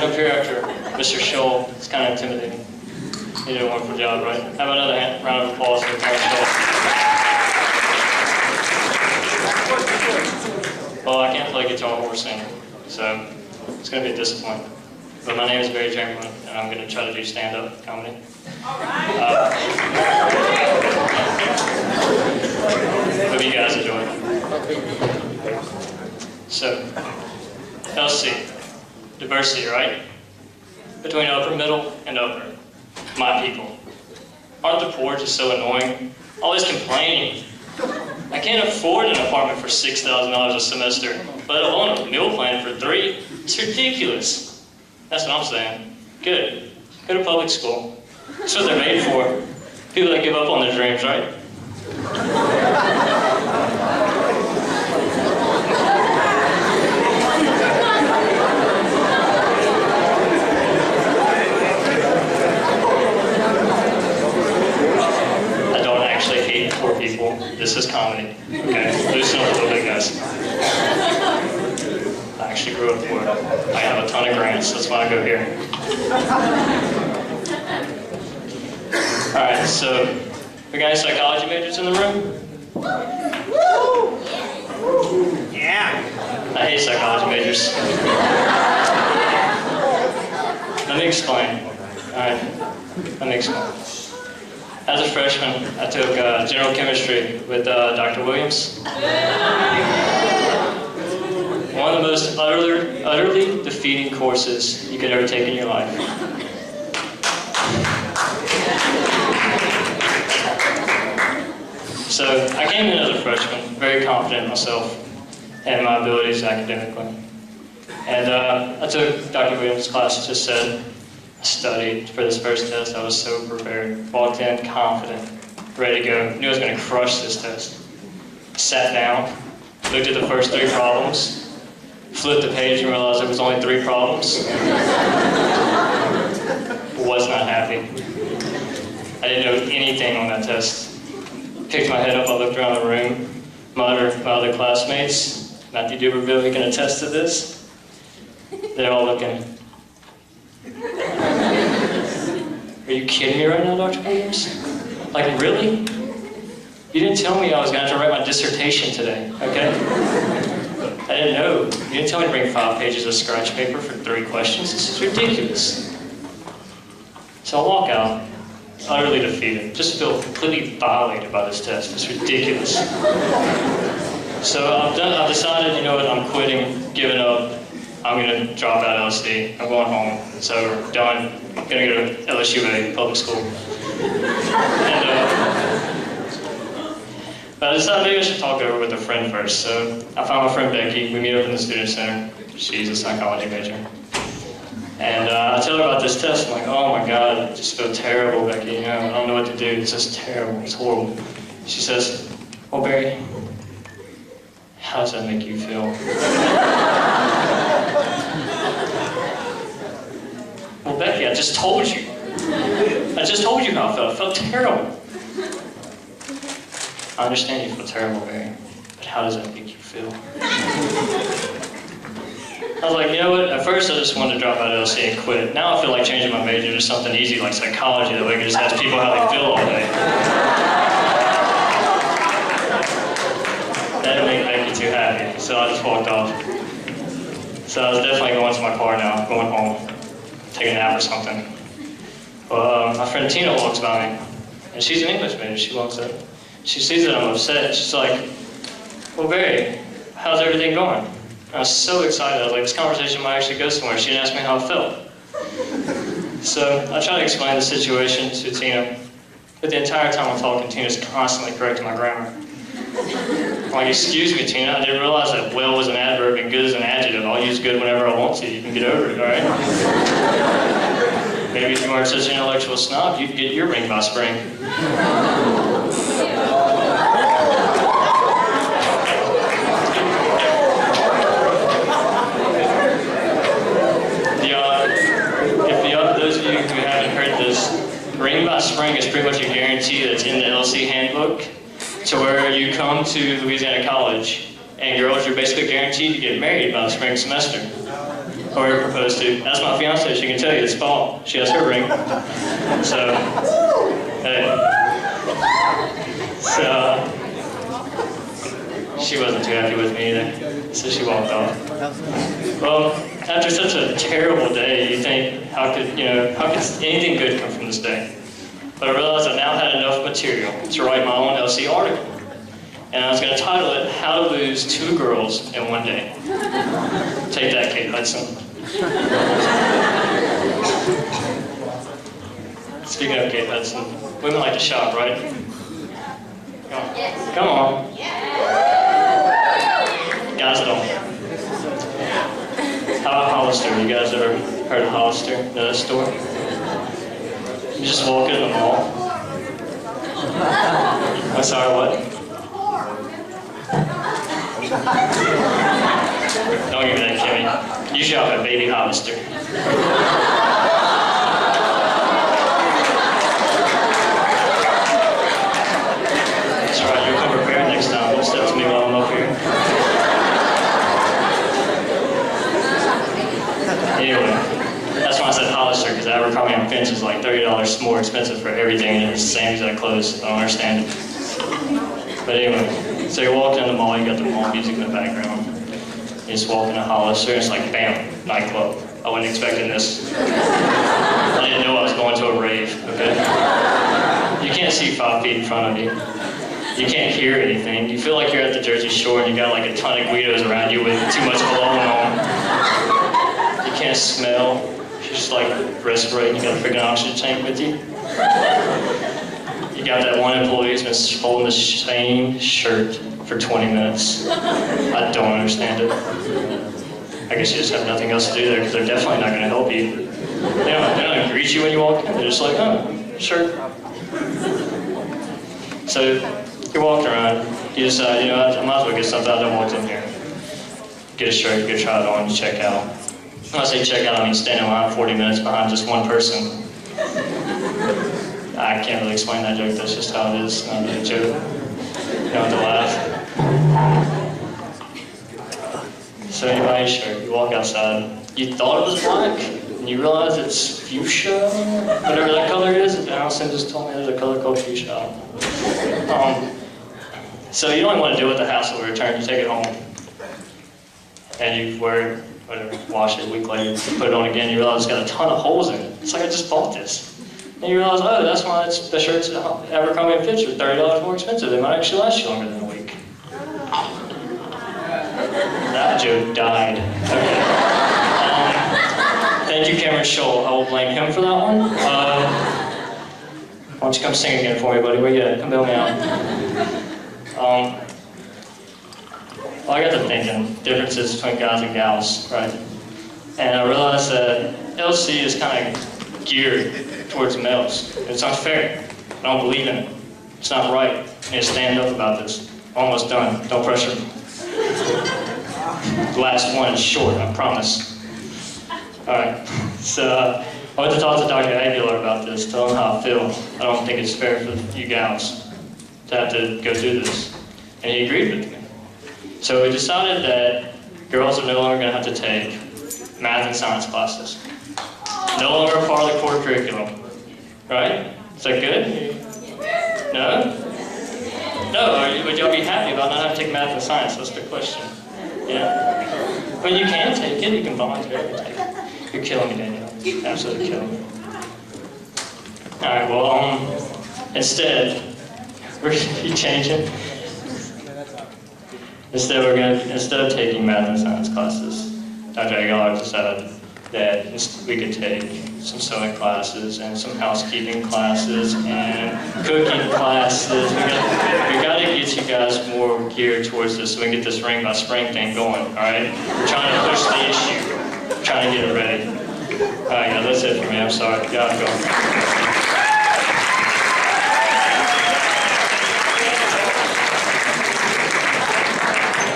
walking up here after Mr. Scholl. It's kind of intimidating. He did a wonderful job, right? How about another round of applause for Terrence Scholl? Well, I can't play guitar or sing, so it's going to be a disappointment. But my name is Barry Chamberlain, and I'm going to try to do stand-up comedy. Hope you guys enjoy it. So, LC, diversity, right? Between upper, middle, and upper. My people. Aren't the poor just so annoying? Always complaining. I can't afford an apartment for $6,000 a semester, let alone a meal plan for $3. It's ridiculous. That's what I'm saying. Good. Go to public school. That's what they're made for. People that give up on their dreams, right? I don't actually hate poor people. This is comedy. Okay? Loosen up a little bit, guys. I actually grew up poor. I have a ton of grants, that's why I go here. Alright, so we got any psychology majors in the room? Yeah! I hate psychology majors. Let me explain. Alright, let me explain. As a freshman, I took general chemistry with Dr. Williams. One of the most utterly defeating courses you could ever take in your life. So I came in as a freshman, very confident in myself and my abilities academically. And I took Dr. Williams' class, just said, I studied for this first test. I was so prepared. Walked in confident, ready to go. Knew I was going to crush this test. Sat down, looked at the first 3 problems, flipped the page and realized there was only 3 problems. Was not happy. I didn't know anything on that test. Picked my head up, I looked around the room. My other classmates, Matthew Duberville, he can attest to this. They're all looking. Are you kidding me right now, Dr. Williams? Like, really? You didn't tell me I was going to have to write my dissertation today, okay? I didn't know. You didn't tell me to bring 5 pages of scratch paper for 3 questions. This is ridiculous. So I walk out, utterly defeated. Just feel completely violated by this test. It's ridiculous. So I've decided, you know what, I'm quitting, giving up. I'm going to drop out of LSD. I'm going home. It's over. Done. I'm going to go to LSUA, public school. And, but I decided maybe I should talk it over with a friend first. So I found my friend Becky. We meet up in the student center. She's a psychology major. And I tell her about this test. I'm like, oh my God, I just feel terrible, Becky. You know, I don't know what to do. It's just terrible. It's horrible. She says, well, Barry, how does that make you feel? Well, Becky, I just told you. I just told you how I felt. I felt terrible. I understand you feel terrible, Barry, but how does that make you feel? I was like, you know what? At first, I just wanted to drop out of LC and quit. Now I feel like changing my major to something easy like psychology, that way I can just ask people how they feel all day. That didn't make Becky too happy, so I just walked off. So I was definitely going to my car now, going home, take a nap or something. Well, my friend Tina walks by me, and she's an English major. She walks up. She sees that I'm upset. She's like, well, Barry, how's everything going? I was so excited. I was like, this conversation might actually go somewhere. She didn't ask me how I felt. So I tried to explain the situation to Tina, but the entire time I'm talking, Tina's constantly correcting my grammar. I'm like, excuse me, Tina, I didn't realize that well was an adverb and good is an adjective. I'll use good whenever I want to. You can get over it, all right? Maybe if you weren't such an intellectual snob, you'd get your ring by spring. Those of you who haven't heard this, ring by spring is pretty much a guarantee that's in the LC handbook, to where you come to Louisiana College and girls are basically guaranteed to get married by the spring semester. Or proposed to. That's my fiance. She can tell you it's fall. She has her ring. So, hey. So, she wasn't too happy with me either. So she walked off. Well, after such a terrible day, you think, how could anything good come from this day? But I realized I now had enough material to write my own LC article. And I was going to title it, How to Lose 2 Girls in One Day. Take that, Kate Hudson. Speaking of Kate Hudson, women like to shop, right? Come on. Yes. Come on. Yes. Guys don't. How about Hollister? You guys ever heard of Hollister? Know that store? You just walk in the mall. I'm sorry, what? Don't give me that, Kimmy. You shop at Baby Hollister. That's right, you'll come prepared next time. Don't step to me while I'm up here. Anyway, that's why I said Hollister, because Abercrombie & Fitch is like $30 more expensive for everything, and it's the same exact clothes. I don't understand it. But anyway, so you're walking in the mall, you got the mall music in the background. You just walk into Hollister, and it's like, bam, nightclub. I wasn't expecting this. I didn't know I was going to a rave, okay? You can't see 5 feet in front of you. You can't hear anything. You feel like you're at the Jersey Shore, and you got like a ton of Guidos around you with too much cologne on. You can't smell. You're just like respirating. You got a freaking oxygen tank with you. You got that one employee who's been holding the same shirt for 20 minutes. I don't understand it. I guess you just have nothing else to do there because they're definitely not going to help you. They don't greet you when you walk in. They're just like, oh, sure. So you're walking around. You decide, I might as well get something out of walked in here. Get a shirt, get try it on, you check out. When I say check out, I mean stand in line 40 minutes behind just one person. I can't really explain that joke, that's just how it is. Not really a joke. You don't have to laugh. So you buy a shirt, you walk outside. You thought it was black, and you realize it's fuchsia, whatever that color is. Allison just told me there's a color called fuchsia. So you don't want to deal with the hassle of return, you take it home. And you wear it, whatever, wash it a week later, put it on again, you realize it's got a ton of holes in it. It's like I just bought this. And you realize, oh, that's why the shirts at Abercrombie & Fitch are $30 more expensive. They might actually last you longer than a week. That joke died. Okay. Thank you, Cameron Scholl. I will blame him for that one. Why don't you come sing again for me, buddy? Where you at? Come bail me out. Well, I got to thinking, differences between guys and gals, right? And I realized that LC is kind of geared towards males. It's unfair. I don't believe in it. It's not right. I need to stand up about this. Almost done. Don't pressure me. The last one is short, I promise. Alright, so I went to talk to Dr. Aguilar about this, tell him how I feel. I don't think it's fair for you gals to have to go through this. And he agreed with me. So we decided that girls are no longer going to have to take math and science classes. No longer a part of the core curriculum. Right? Is that good? No? No, would y'all be happy about not having to take math and science? That's the question. Yeah? But you can take it, you can voluntarily take it. You're killing me, Daniel. Absolutely killing me. Alright, well, instead, we're going to be changing. Instead of taking math and science classes, Dr. Aguilar decided that we could take some sewing classes and some housekeeping classes and cooking classes. We got to get you guys more geared towards this so we can get this ring by spring thing going, all right? We're trying to push the issue. We're trying to get it ready. All right, yeah, that's it for me. I'm sorry. Y'all go.